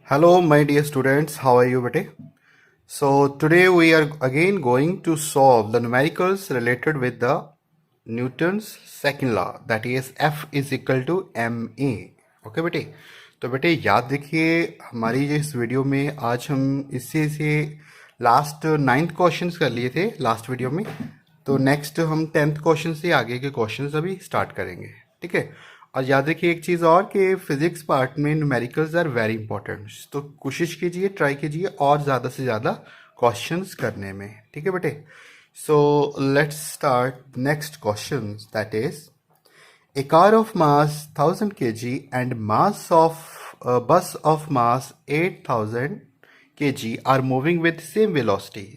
Hello, my dear students. How are you, bete? So today we are again going to solve the numericals related with the Newton's second law, that is F is equal to ma. Okay बेटे, तो बेटे याद रखिए हमारी जो इस video में आज हम इससे से लास्ट 9th क्वेश्चंस कर लिए थे लास्ट वीडियो में। तो नेक्स्ट हम 10th क्वेश्चन से आगे के क्वेश्चंस अभी स्टार्ट करेंगे, ठीक है। और याद रखिए एक चीज़ और कि फिजिक्स पार्ट में न्यूमेरिकल्स आर वेरी इंपॉर्टेंट, तो कोशिश कीजिए, ट्राई कीजिए और ज़्यादा से ज़्यादा क्वेश्चंस करने में, ठीक है बेटे। So let's start next question, that is a car of mass 1000 kg and mass of a bus of mass 8000 kg are moving with same velocity,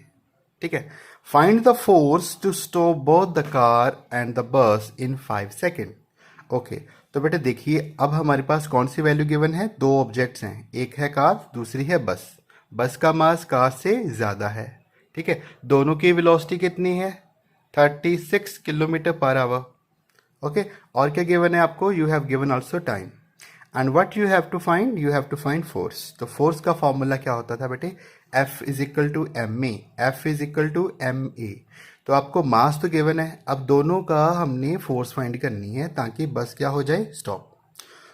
ठीक है। Find the force to stop both the car and the bus in 5 second. Okay, तो बेटे देखिए अब हमारे पास कौन सी value given है। दो ऑब्जेक्ट्स हैं, एक है कार, दूसरी है बस। बस का मास कार से ज़्यादा है, ठीक है। दोनों की वेलोसिटी कितनी है? 36 किलोमीटर पर आवर। ओके, और क्या गिवन है आपको? You have given also time and what you have to find, you have to find force. तो फोर्स का फॉर्मूला क्या होता था बेटे? F is equal to M A, F is equal to M A. तो आपको मास तो गिवन है, अब दोनों का हमने फोर्स फाइंड करनी है ताकि बस क्या हो जाए? स्टॉप।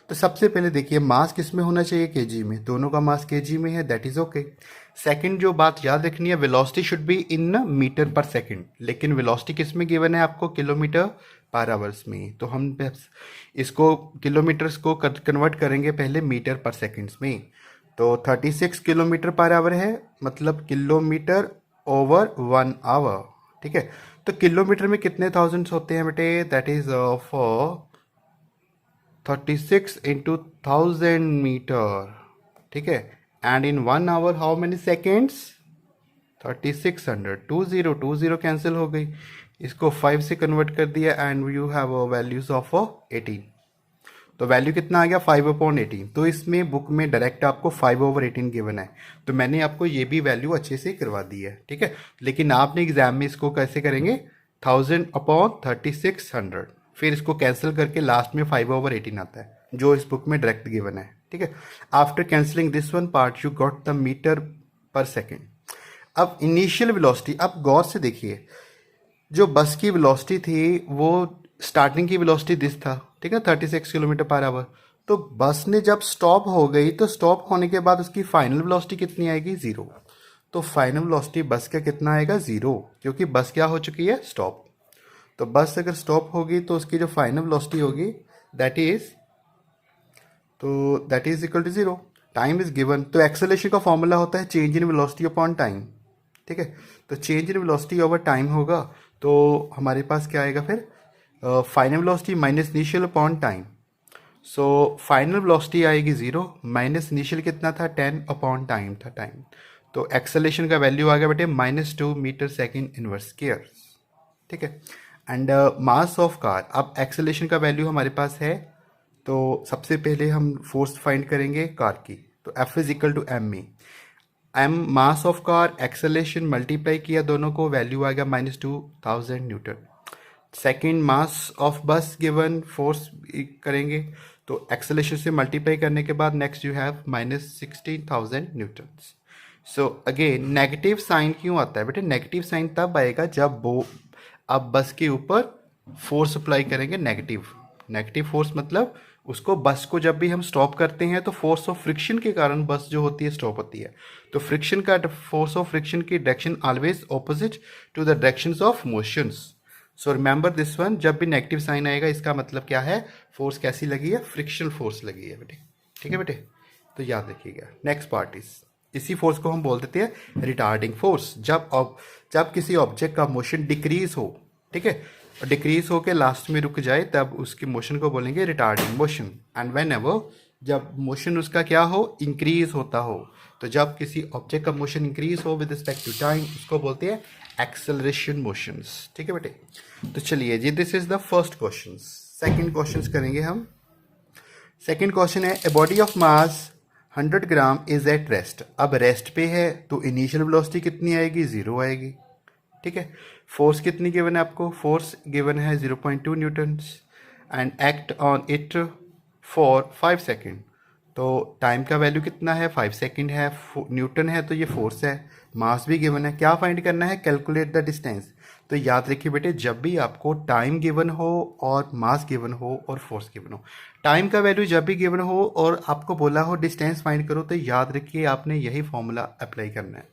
तो सबसे पहले देखिए मास किस में होना चाहिए? केजी में। दोनों का मास केजी में है, दैट इज ओके। सेकंड जो बात याद रखनी है, velocity should be in metre per second, लेकिन वेलोसिटी किस में गिवन है आपको? किलोमीटर पर आवर्स में। तो हम इसको किलोमीटर्स को कन्वर्ट करेंगे पहले मीटर पर सेकंड्स में। तो 36 किलोमीटर पर आवर है, मतलब किलोमीटर ओवर 1 आवर, ठीक है। तो किलोमीटर में कितने थाउजेंड्स होते हैं बेटे? That is for 36 into 1000 metre, ठीक है। And in 1 hour how many seconds? 3600। 20 cancel हो गई, इसको 5 से कन्वर्ट कर दिया and you have values of 18। तो वैल्यू कितना आ गया? 5/18। तो इसमें बुक में डायरेक्ट आपको 5/18 गिवन है, तो मैंने आपको ये भी वैल्यू अच्छे से करवा दी है, ठीक है। लेकिन आपने एग्जाम में इसको कैसे करेंगे? 1000/3600, फिर इसको कैंसिल करके लास्ट में 5/18 आता है, जो इस बुक में डायरेक्ट गिवन है, ठीक है। After cancelling this one part you got the metre per second. अब इनिशियल वेलोसिटी, अब गौर से देखिए, जो बस की वेलोसिटी थी वो स्टार्टिंग की वेलोसिटी दिस था, ठीक है, 36 किलोमीटर पर आवर। तो बस ने जब स्टॉप हो गई तो स्टॉप होने के बाद उसकी फाइनल वेलोसिटी कितनी आएगी? 0। तो फाइनल वेलोसिटी बस का कितना आएगा? 0, क्योंकि बस क्या हो चुकी है? स्टॉप। तो बस अगर स्टॉप होगी तो उसकी जो फाइनल वेलोसिटी होगी that is equal to 0। Time is given, तो एक्सेलरेशन का फॉर्मूला होता है change in velocity upon time, ठीक है। तो change in velocity over time होगा, तो हमारे पास क्या आएगा फिर? Final velocity minus initial upon time. So final velocity आएगी 0, माइनस इनिशियल कितना था? 10 अपॉन टाइम था, टाइम। तो एक्सेलरेशन का वैल्यू आ गया बेटे -2 मीटर सेकेंड इनवर्स स्क्वायर, ठीक है। एंड मास ऑफ कार, अब एक्सेलरेशन का वैल्यू हमारे पास है, तो सबसे पहले हम फोर्स फाइंड करेंगे कार की। तो F is equal to M A, M mass of car, acceleration multiply किया दोनों को, वैल्यू आ गया -2000 newton. Second mass of bus given, force करेंगे तो एक्सेलरेशन से मल्टीप्लाई करने के बाद next you have -16,000 newton. So again negative sign क्यों आता है बेटे? नेगेटिव साइन तब आएगा जब वो आप बस के ऊपर फोर्स अप्लाई करेंगे नेगेटिव। नेगेटिव फोर्स मतलब उसको, बस को जब भी हम स्टॉप करते हैं तो फोर्स ऑफ फ्रिक्शन के कारण बस जो होती है स्टॉप होती है। तो फ्रिक्शन का, फोर्स ऑफ फ्रिक्शन की direction always opposite to the directions of motions. So remember this one, जब भी नेगेटिव साइन आएगा इसका मतलब क्या है? फोर्स कैसी लगी है? फ्रिक्शनल फोर्स लगी है बेटे, ठीक है बेटे। तो याद रखिएगा। नेक्स्ट पार्ट इसी फोर्स को हम बोल देते हैं रिटार्डिंग फोर्स। जब किसी ऑब्जेक्ट का मोशन डिक्रीज हो, ठीक है, डिक्रीज होकर लास्ट में रुक जाए, तब उसकी मोशन को बोलेंगे retarding motion. And when ever जब मोशन उसका क्या हो? इंक्रीज होता हो। तो जब किसी ऑब्जेक्ट का मोशन इंक्रीज हो विद रिस्पेक्ट टू टाइम, उसको बोलते हैं एक्सेलरेशन मोशंस, ठीक है बेटे। तो चलिए जी, this is the first question. Second question करेंगे हम। सेकंड क्वेश्चन है, a body of mass 100 gram is at rest. अब रेस्ट पे है तो इनिशियल वेलोसिटी कितनी आएगी? 0 आएगी, ठीक है। फोर्स कितनी गिवन है आपको? फोर्स गिवन है 0.2 Newton and act on it for 5 second. तो टाइम का वैल्यू कितना है, 5 सेकंड है, न्यूटन है तो ये फोर्स है, मास भी गिवन है। क्या फाइंड करना है, कैलकुलेट द डिस्टेंस। तो याद रखिए बेटे, जब भी आपको टाइम गिवन हो और मास गिवन हो और फोर्स गिवन हो, टाइम का वैल्यू जब भी गिवन हो और आपको बोला हो डिस्टेंस फाइंड करो, तो याद रखिए आपने यही फॉर्मूला अप्लाई करना है,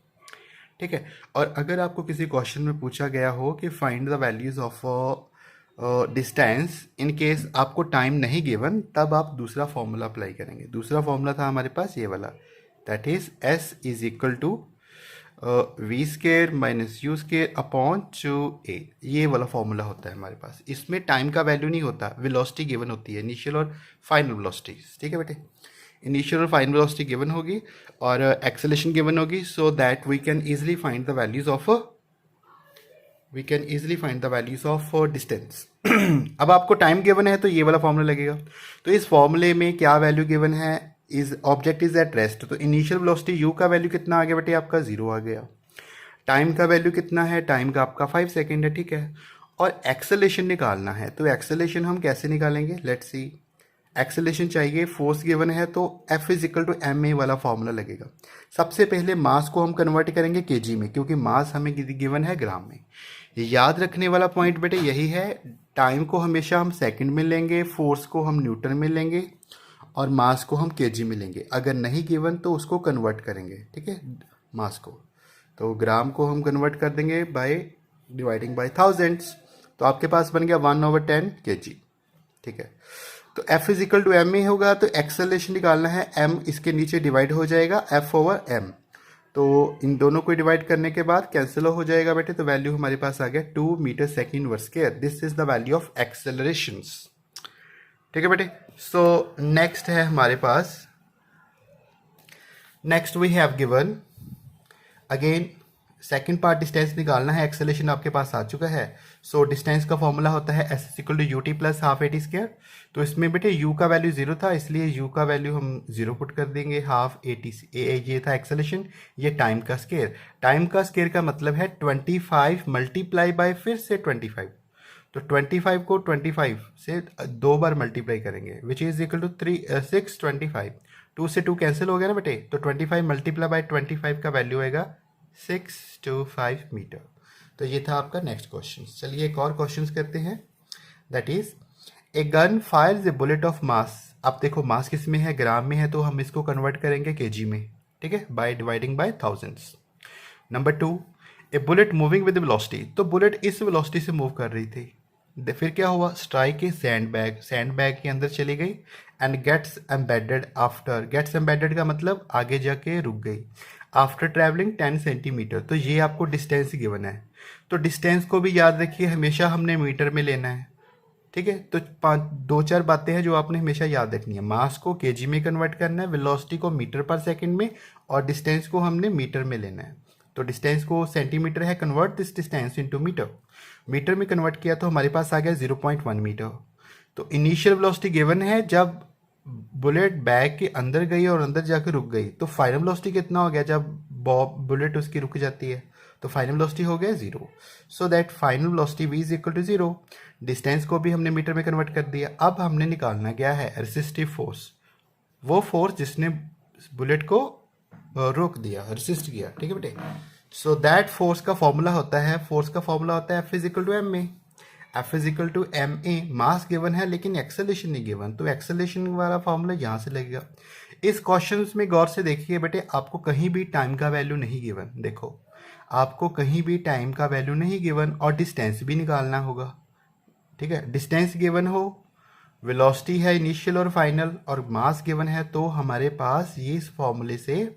ठीक है। और अगर आपको किसी क्वेश्चन में पूछा गया हो कि find the values of distance in case आपको टाइम नहीं गिवन, तब आप दूसरा फॉर्मूला अप्लाई करेंगे। दूसरा फॉर्मूला था हमारे पास ये वाला, that is S is equal to V square minus U square upon 2a। ये वाला फॉर्मूला होता है हमारे पास। इसमें टाइम का वैल्यू नहीं होता, वेलोसिटी गिवन होती है, इनिशियल और फाइनल वेलोसिटी, ठीक है बेटे। इनिशियल और फाइनल वेलोसिटी गिवन होगी और एक्सेलेरेशन गिवन होगी, so that we can easily find the values of distance. अब आपको टाइम गिवन है तो ये वाला फॉर्मूला लगेगा। तो इस फॉर्मूले में क्या वैल्यू गिवन है, is object is at rest, तो इनिशियल वेलोसिटी यू का वैल्यू कितना आ गया बेटे, आपका 0 आ गया। टाइम का वैल्यू कितना है, टाइम का आपका 5 सेकेंड है, ठीक है। और एक्सेलेरेशन निकालना है, तो एक्सेलेरेशन हम कैसे निकालेंगे, लेट्स सी। एक्सेलेरेशन चाहिए, फोर्स गिवन है तो F is equal to M A वाला फॉर्मूला लगेगा। सबसे पहले मास को हम कन्वर्ट करेंगे केजी में, क्योंकि मास हमें गिवन है ग्राम में। याद रखने वाला पॉइंट बेटे यही है, टाइम को हमेशा हम सेकंड में लेंगे, फोर्स को हम न्यूटन में लेंगे और मास को हम केजी में लेंगे। अगर नहीं गिवन तो उसको कन्वर्ट करेंगे, ठीक है, मास को। तो ग्राम को हम कन्वर्ट कर देंगे बाय डिवाइडिंग बाय थाउजेंड्स, तो आपके पास बन गया 1/10 kg, ठीक है। तो F is equal to M A होगा, तो एक्सेलेरेशन निकालना है, M इसके नीचे डिवाइड हो जाएगा F/m। तो इन दोनों को डिवाइड करने के बाद कैंसिल हो जाएगा बेटे, तो वैल्यू हमारे पास आ गया 2 मीटर सेकेंड वर्ग square. This is the value of accelerations, ठीक है बेटे। सो नेक्स्ट है हमारे पास, next we have given again second part, distance निकालना है। एक्सेलेरेशन आपके पास आ चुका है। सो डिस्टेंस का फॉर्मूला होता है S is equal to U T plus half A T square. तो इसमें बेटे यू का वैल्यू 0 था, इसलिए यू का वैल्यू हम 0 पुट कर देंगे। हाफ ए टी, ये था एक्सेलेरेशन, ये टाइम का स्केयर। टाइम का स्केयर का मतलब है 25 मल्टीप्लाई बाय फिर से 25। तो 25 को 25 से 2 बार मल्टीप्लाई करेंगे, विच इज इक्वल टू 625। 2 से 2 कैंसिल हो गया ना बेटे, तो 25 मल्टीप्लाई बाय 25 का वैल्यू आएगा 625 मीटर। तो ये था आपका नेक्स्ट क्वेश्चन। चलिए एक और क्वेश्चन करते हैं, that is a gun fires a bullet of mass. अब देखो मास किस में है, ग्राम में है, तो हम इसको कन्वर्ट करेंगे केजी में, ठीक है, by dividing by thousands. Number 2, A bullet moving with velocity. तो बुलेट इस वेलोसिटी से मूव कर रही थी, फिर क्या हुआ, स्ट्राइक ए सैंड बैग के अंदर चली गई and gets embedded after. Gets embedded का मतलब आगे जाके रुक गई आफ्टर ट्रैवलिंग 10 सेंटीमीटर। तो ये आपको डिस्टेंस गिवन है, तो डिस्टेंस को भी याद रखिए, हमेशा हमने मीटर में लेना है, ठीक है। तो 2-4 बातें हैं जो आपने हमेशा याद रखनी है। मास को केजी में कन्वर्ट करना है, वेलोसिटी को मीटर पर सेकंड में, और डिस्टेंस को हमने मीटर में लेना है। तो डिस्टेंस को सेंटीमीटर है, convert this distance into metre. Metre में कन्वर्ट किया तो हमारे पास आ गया 0.1 मीटर। तो इनिशियल वेलोसिटी गिवन है, जब बुलेट बैग के अंदर गई और अंदर जाकर रुक गई, तो फाइनल वेलोसिटी कितना हो गया जब बुलेट उसकी रुक जाती है, तो फाइनल वेलोसिटी हो गया 0। So that final velocity v is equal to 0। Distance को भी हमने मीटर में कन्वर्ट कर दिया। अब हमने निकालना क्या है, रेसिस्टिव फोर्स, वो फोर्स जिसने बुलेट को रोक दिया, रेसिस्ट किया, ठीक है बेटे। सो दैट फोर्स का फॉर्मूला होता है, F is equal to M A. F is equal to M A, mass given है लेकिन एक्सेलेरेशन नहीं गिवन, तो एक्सेलेरेशन वाला फॉर्मूला यहाँ से लगेगा। इस क्वेश्चन में गौर से देखिए बेटे, आपको कहीं भी टाइम का वैल्यू नहीं गिवन, देखो आपको कहीं भी टाइम का वैल्यू नहीं गिवन, और डिस्टेंस भी निकालना होगा, ठीक है। डिस्टेंस गिवन हो, वेलोसिटी है इनिशियल और फाइनल, और मास गिवन है, तो हमारे पास ये इस फॉर्मूले से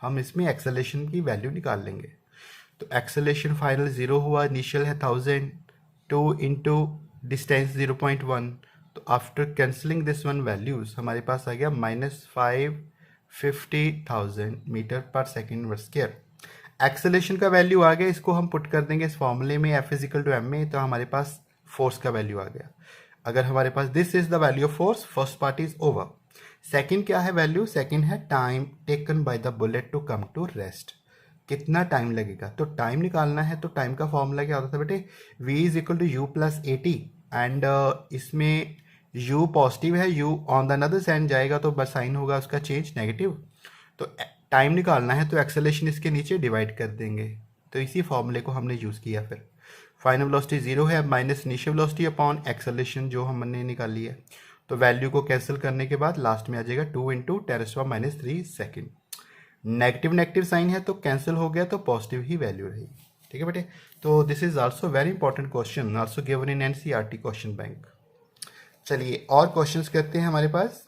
हम इसमें एक्सेलेरेशन की वैल्यू निकाल लेंगे। तो एक्सेलेरेशन फाइनल 0 हुआ, इनिशियल है 1000, 2 इंटू डिस्टेंस 0.1, तो after cancelling this one values हमारे पास आ गया -550,000 मीटर पर सेकेंड वर्ग स्क्वायर। एक्सेलेरेशन का वैल्यू आ गया, इसको हम पुट कर देंगे इस फॉर्मूले में, F is equal to M A, तो हमारे पास फोर्स का वैल्यू आ गया। अगर हमारे पास this is the value of force, first part is over. Second क्या है वैल्यू, सेकेंड है time taken by the bullet to come to rest, कितना टाइम लगेगा। तो टाइम निकालना है, तो टाइम का फॉर्मूला क्या होता था बेटे, v is equal to U plus A T, and इसमें u पॉजिटिव है, u on the another side जाएगा तो बस साइन होगा उसका चेंज नेगेटिव। तो टाइम निकालना है तो एक्सेलरेशन इसके नीचे डिवाइड कर देंगे। तो इसी फॉर्मूले को हमने यूज़ किया। फिर फाइनल वेलोसिटी 0 है, minus initial velocity upon acceleration जो हमने निकाली है। तो वैल्यू को कैंसिल करने के बाद लास्ट में आ जाएगा 2 into 10⁻³ second. Negative negative sign है तो कैंसिल हो गया, तो पॉजिटिव ही वैल्यू रही। ठीक है बेटे। तो this is also very important question, also given in NCERT question bank. चलिए और क्वेश्चंस करते हैं। हमारे पास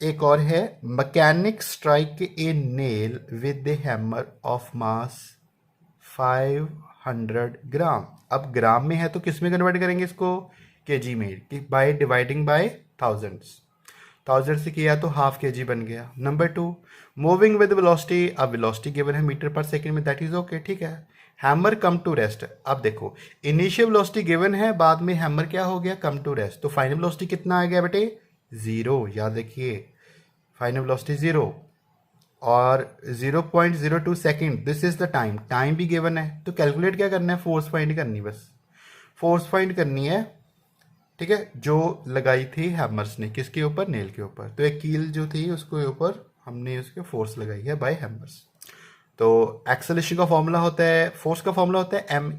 एक और है, mechanic strike a nail with the hammer of mass 500 ग्राम। अब ग्राम में है तो किस में कन्वर्ट करेंगे इसको, केजी में, कि बाय डिवाइडिंग बाय थाउजेंड्स। 1000 से किया तो हाफ kg बन गया। नंबर 2, मूविंग विद वेलोसिटी, अब वेलोसिटी गिवन है मीटर पर सेकंड में, दैट इज ओके, ठीक है। हैमर कम टू रेस्ट, अब देखो इनिशियल वेलोसिटी गिवन है, बाद में हैमर क्या हो गया, कम टू रेस्ट। तो फाइनल वेलोसिटी कितना आ गया बेटे, 0। याद रखिए फाइनल वेलोसिटी 0 और 0.02 second, this is the time. Time भी गिवन है तो कैलकुलेट क्या करना है, फोर्स फाइंड करनी, बस फोर्स फाइंड करनी है। ठीक है, जो लगाई थी हैमर्स ने, किसके ऊपर, नेल के ऊपर। तो एक कील जो थी उसके ऊपर हमने उसके फोर्स लगाई है बाय हैमर्स। तो एक्सेलरेशन का फॉर्मूला होता है, फोर्स का फॉर्मूला होता है ma।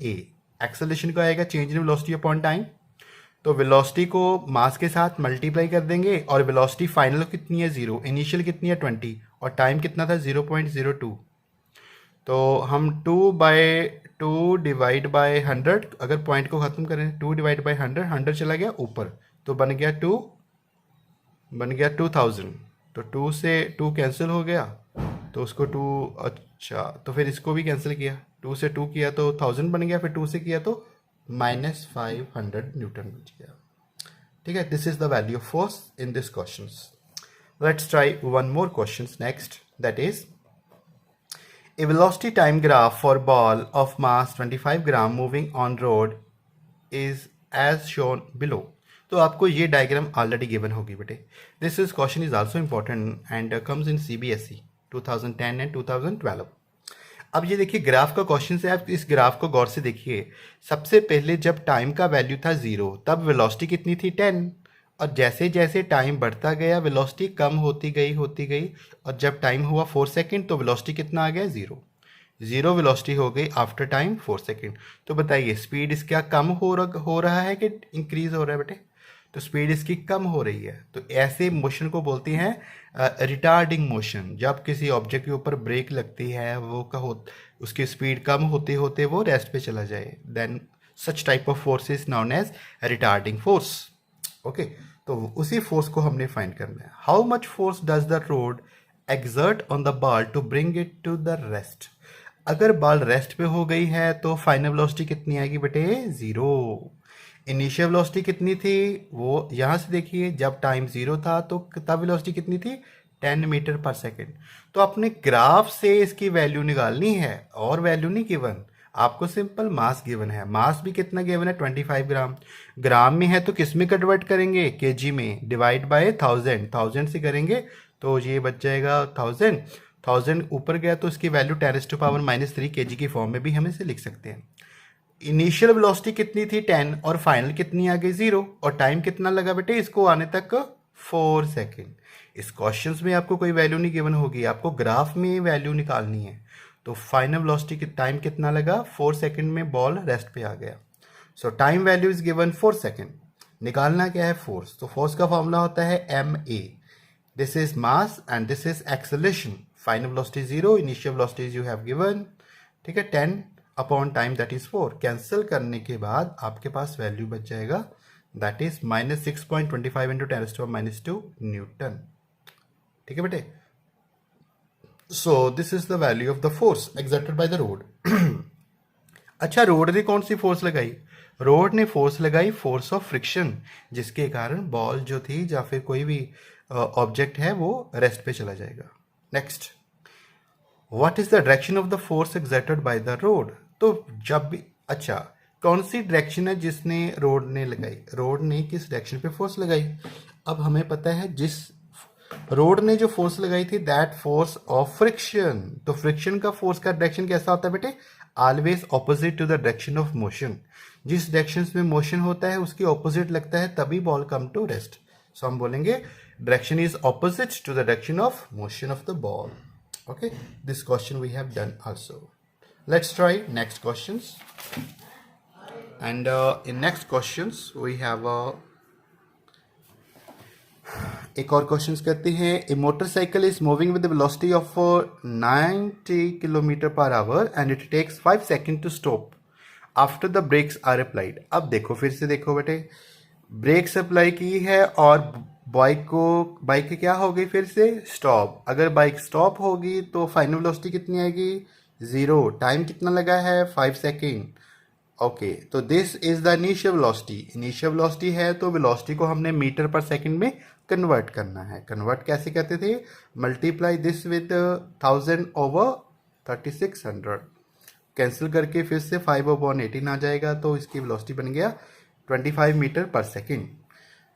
एक्सेलरेशन का आएगा change in velocity upon time. तो वेलोसिटी को मास के साथ मल्टीप्लाई कर देंगे, और वेलोसिटी फाइनल कितनी है 0, इनिशियल कितनी है 20, और टाइम कितना था 0.02। तो हम 2/2 डिवाइड बाय 100, अगर पॉइंट को ख़त्म करें 2 डिवाइड बाय 100, 100 चला गया ऊपर तो बन गया 2000। तो 2 से 2 कैंसिल हो गया, तो उसको 2, अच्छा तो फिर इसको भी कैंसिल किया, 2 से 2 किया तो 1000 बन गया, फिर 2 से किया तो -500 न्यूटन बच गया। ठीक है, this is the value of force in this question. Let's try one more question next, that is a velocity time graph for ball of mass 25 gram moving on road is as shown below। तो आपको ये diagram already given होगी बेटे। This is question is also important and comes in CBSE 2010 and 2012। अब ये देखिए graph का question है, आप इस ग्राफ को गौर से देखिए। सबसे पहले जब टाइम का वैल्यू था 0 तब वेलोसिटी कितनी थी 10, और जैसे जैसे टाइम बढ़ता गया वेलोसिटी कम होती गई, और जब टाइम हुआ 4 सेकेंड तो वेलोसिटी कितना आ गया 0 वेलोसिटी हो गई आफ्टर टाइम 4 सेकेंड। तो बताइए स्पीड इसका कम हो रहा है कि इंक्रीज हो रहा है बेटे, तो स्पीड इसकी कम हो रही है। तो ऐसे मोशन को बोलते हैं रिटार्डिंग मोशन। जब किसी ऑब्जेक्ट के ऊपर ब्रेक लगती है उसकी स्पीड कम होते होते वो रेस्ट पे चला जाए, then such type of force is known as retarding force. Okay, तो उसी फोर्स को हमने फाइंड करना है। How much force does the road exert on the ball to bring it to the rest. अगर बॉल रेस्ट पे हो गई है तो फाइनल वेलोसिटी कितनी आएगी बेटे, 0। इनिशियल वेलोसिटी कितनी थी, वो यहाँ से देखिए, जब टाइम 0 था तो तब वेलोसिटी कितनी थी, 10 मीटर पर सेकेंड। तो अपने ग्राफ से इसकी वैल्यू निकालनी है, और वैल्यू नहीं गिवन, आपको सिंपल मास गिवन है। मास भी कितना गिवन है, 25 ग्राम। ग्राम में है तो किस में कन्वर्ट करेंगे, केजी में, डिवाइड बाय 1000 से करेंगे तो ये बच जाएगा 1000 ऊपर गया तो इसकी वैल्यू 10⁻³ kg की फॉर्म में भी हम इसे लिख सकते हैं। इनिशियल वेलोसिटी कितनी थी 10, और फाइनल कितनी आ गई 0, और टाइम कितना लगा बेटे इसको आने तक, 4 सेकेंड। इस क्वेश्चंस में आपको कोई वैल्यू नहीं गिवन होगी, आपको ग्राफ में वैल्यू निकालनी है। तो फाइनल वेलोसिटी की टाइम कितना लगा, 4 सेकेंड में बॉल रेस्ट पे आ गया। सो time value is given 4 second. निकालना क्या है, फोर्स। तो फोर्स का फॉर्मूला होता है ma। This is mass and this is acceleration. Final velocity 0, initial velocity you have given, ठीक है, 10 upon time that is 4। Cancel करने के बाद आपके पास वैल्यू बच जाएगा, दैट इज -6.25 इंटू 10⁻² न्यूटन। ठीक है बेटे। So this is the value of the force exerted by the road। अच्छा, रोड ने कौन सी फोर्स लगाई, रोड ने फोर्स लगाई फोर्स ऑफ फ्रिक्शन, जिसके कारण बॉल जो थी या फिर कोई भी ऑब्जेक्ट है वो रेस्ट पे चला जाएगा। Next, what is the direction of the force exerted by the road. तो जब भी, अच्छा कौन सी डायरेक्शन है जिसने रोड ने लगाई, रोड ने किस डायरेक्शन पे फोर्स लगाई। अब हमें पता है जिस रोड ने जो फोर्स लगाई थी दैट फोर्स ऑफ फ्रिक्शन। तो फ्रिक्शन का फोर्स का डायरेक्शन कैसा होता है बेटे, always opposite to the direction of motion. जिस डायरेक्शन में मोशन होता है उसकी ऑपोजिट लगता है तभी ball come to rest. So हम बोलेंगे direction is opposite to the direction of motion of the ball. Okay, this question we have done also. Let's try next questions. And in next questions we have एक और question कहते हैं a motorcycle is moving with the velocity of 90 kilometre per hour and it takes 5 second to stop after the brakes are applied. अब देखो, फिर से देखो बेटे, ब्रेक्स अप्लाई की है और बाइक की क्या हो गई, फिर से स्टॉप. अगर बाइक स्टॉप होगी तो फाइनल वेलोसिटी कितनी आएगी, 0. टाइम कितना लगा है, 5 सेकेंड. ओके, तो this is the initial velocity. Initial velocity है तो वेलोसिटी को हमने मीटर पर सेकंड में कन्वर्ट करना है. कन्वर्ट कैसे करते थे, multiply this with 1000 over 3600, cancel करके फिर से 5/18 आ जाएगा. तो इसकी वेलोसिटी बन गया 25 metre per second.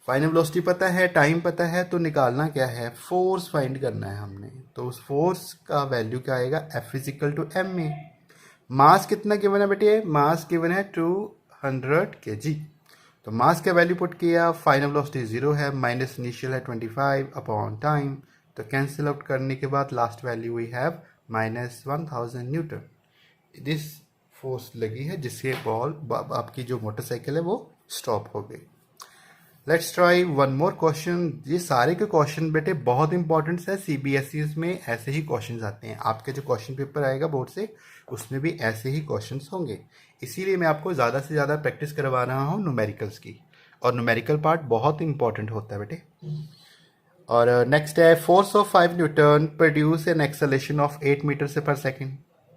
Final velocity पता है, टाइम पता है, तो निकालना क्या है, फोर्स फाइंड करना है हमने. तो उस फोर्स का वैल्यू क्या आएगा, F = ma. मास कितना गिवन है बेटे, मास गिवन है 200 kg. तो मास का वैल्यू पुट किया, फाइनल वेलोसिटी 0 है, माइनस इनिशियल है 25 अपॉन टाइम. तो कैंसिल आउट करने के बाद last value we have -1000 newton. This force लगी है जिससे बॉल, आपकी जो मोटरसाइकिल है वो स्टॉप हो गई. Let's try one more question. ये सारे के क्वेश्चन बेटे बहुत इंपॉर्टेंट है. CBSE में ऐसे ही क्वेश्चन आते हैं. आपके जो क्वेश्चन पेपर आएगा बोर्ड से उसमें भी ऐसे ही क्वेश्चंस होंगे. इसीलिए मैं आपको ज़्यादा से ज़्यादा प्रैक्टिस करवा रहा हूँ न्यूमेरिकल्स की. और न्यूमेरिकल पार्ट बहुत इंपॉर्टेंट होता है बेटे. और नेक्स्ट है force of 5 newton produce an acceleration of 8 metre से पर सेकेंड.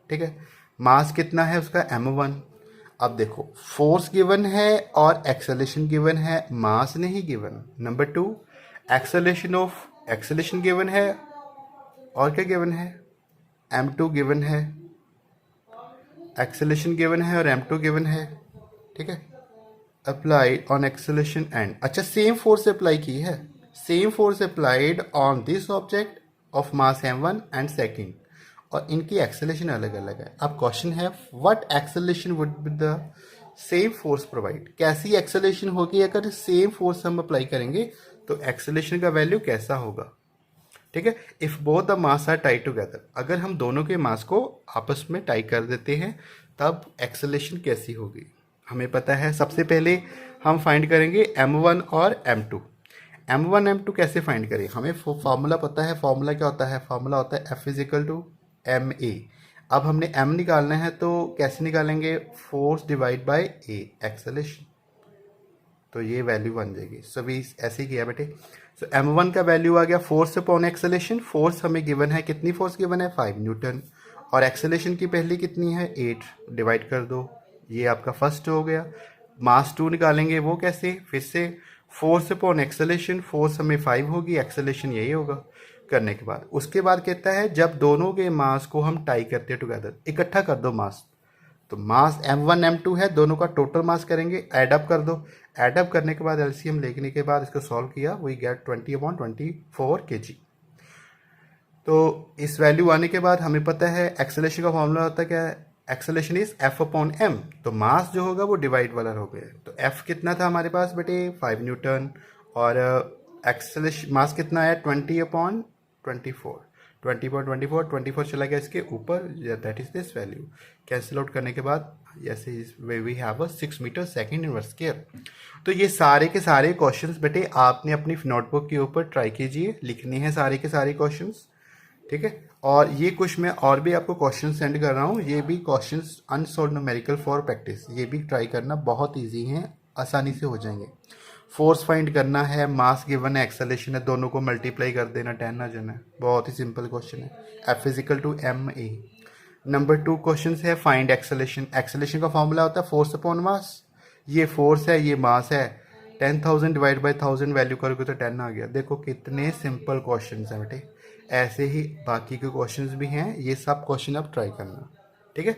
ठीक है, मास कितना है उसका, m1. अब देखो, फोर्स गिवन है और एक्सेलेरेशन गिवन है, मास नहीं गिवन. नंबर 2, एक्सेलेरेशन गिवन है और क्या गिवन है, m2 गिवन है. एक्सेलेरेशन गिवन है और m2 गिवन है. ठीक है, अप्लाइड ऑन एक्सेलेरेशन एंड, अच्छा सेम फोर्स अप्लाई की है, same force applied on this object of mass m1 and second, और इनकी एक्सेलेरेशन अलग अलग है. अब क्वेश्चन है what acceleration would be the same force provide. कैसी एक्सेलेरेशन होगी अगर सेम फोर्स हम अप्लाई करेंगे, तो एक्सेलेरेशन का वैल्यू कैसा होगा. ठीक है, if both the mass are tie together, अगर हम दोनों के मास को आपस में टाई कर देते हैं तब एक्सेलेरेशन कैसी होगी. हमें पता है, सबसे पहले हम फाइंड करेंगे m1 और m2. m1 m2 कैसे फाइंड करें, हमें फॉर्मूला पता है. फॉर्मूला क्या होता है, फॉर्मूला होता है F = ma. अब हमने m निकालना है तो कैसे निकालेंगे, force divide by a, acceleration. तो ये वैल्यू बन जाएगी. सभी ऐसे ही किया बेटे. सो m1 का वैल्यू आ गया फोर्स अपॉन एक्सेलेरेशन. फोर्स हमें गिवन है, कितनी फोर्स गिवन है, 5 न्यूटन. और एक्सेलेरेशन की पहली कितनी है, 8. डिवाइड कर दो, ये आपका फर्स्ट हो गया. मास 2 निकालेंगे, वो कैसे, फिर से फोर्स अपॉन एक्सेलेरेशन. फोर्स हमें 5 होगी, एक्सेलेरेशन यही होगा. करने के बाद उसके बाद कहता है जब दोनों के मास को हम टाई करते हैं टुगेदर, इकट्ठा कर दो मास. तो मास m1 m2 है, दोनों का टोटल मास करेंगे, ऐड अप कर दो. ऐड अप करने के बाद LCM लेने के बाद इसको सॉल्व किया, वी गेट 20/24 kg. तो इस वैल्यू आने के बाद हमें पता है एक्सेलेरेशन का फॉर्मूला होता है क्या है, एक्सेलेरेशन इज F/m. तो मास जो होगा वो डिवाइड वाला हो गया. तो F कितना था हमारे पास बेटे, 5 न्यूटन. और एक्सेलेरेशन मास कितना है, 20/24. 20/24 चला गया इसके ऊपर, that is this value. Cancel out करने के बाद ऐसे we have 6 metre second inverse square. तो ये सारे के सारे क्वेश्चंस बेटे आपने अपनी नोटबुक के ऊपर ट्राई कीजिए, लिखने हैं सारे के सारे क्वेश्चंस. ठीक है, और ये कुछ मैं और भी आपको क्वेश्चन सेंड कर रहा हूँ. ये भी questions unsolved numerical for practice, ये भी ट्राई करना बहुत ईजी हैं, आसानी से हो जाएंगे. फोर्स फाइंड करना है, मास गिवन है, एक्सेलेरेशन है, दोनों को मल्टीप्लाई कर देना, 10 आ जाना है. बहुत ही सिंपल क्वेश्चन है. F = ma. नंबर 2 क्वेश्चन है फाइंड एक्सेलेरेशन. एक्सेलेरेशन का फॉर्मूला होता है फोर्स अपॉन मास. ये फोर्स है, ये मास है. 10,000 डिवाइड बाई 1000 वैल्यू करोगे तो 10 आ गया. देखो कितने सिंपल क्वेश्चन हैं बेटे. ऐसे ही बाकी के क्वेश्चंस भी हैं, ये सब क्वेश्चन आप ट्राई करना. ठीक है,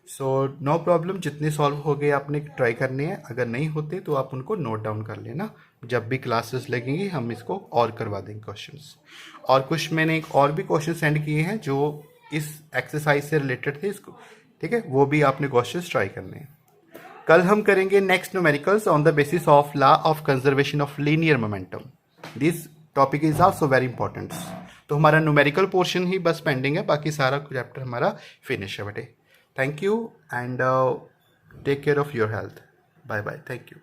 सो नो प्रॉब्लम, जितने सॉल्व हो गए आपने ट्राई करने हैं. अगर नहीं होते तो आप उनको नोट डाउन कर लेना, जब भी क्लासेस लगेंगी हम इसको और करवा देंगे क्वेश्चंस. और कुछ मैंने एक और भी क्वेश्चन सेंड किए हैं जो इस एक्सरसाइज से रिलेटेड थे इसको. ठीक है, वो भी आपने क्वेश्चंस ट्राई करने हैं. कल हम करेंगे next numericals on the basis of law of conservation of linear momentum. This topic is also very important. तो हमारा न्यूमेरिकल पोर्शन ही बस पेंडिंग है, बाकी सारा चैप्टर हमारा फिनिश है बेटे। Thank you and take care of your health. Bye bye, thank you.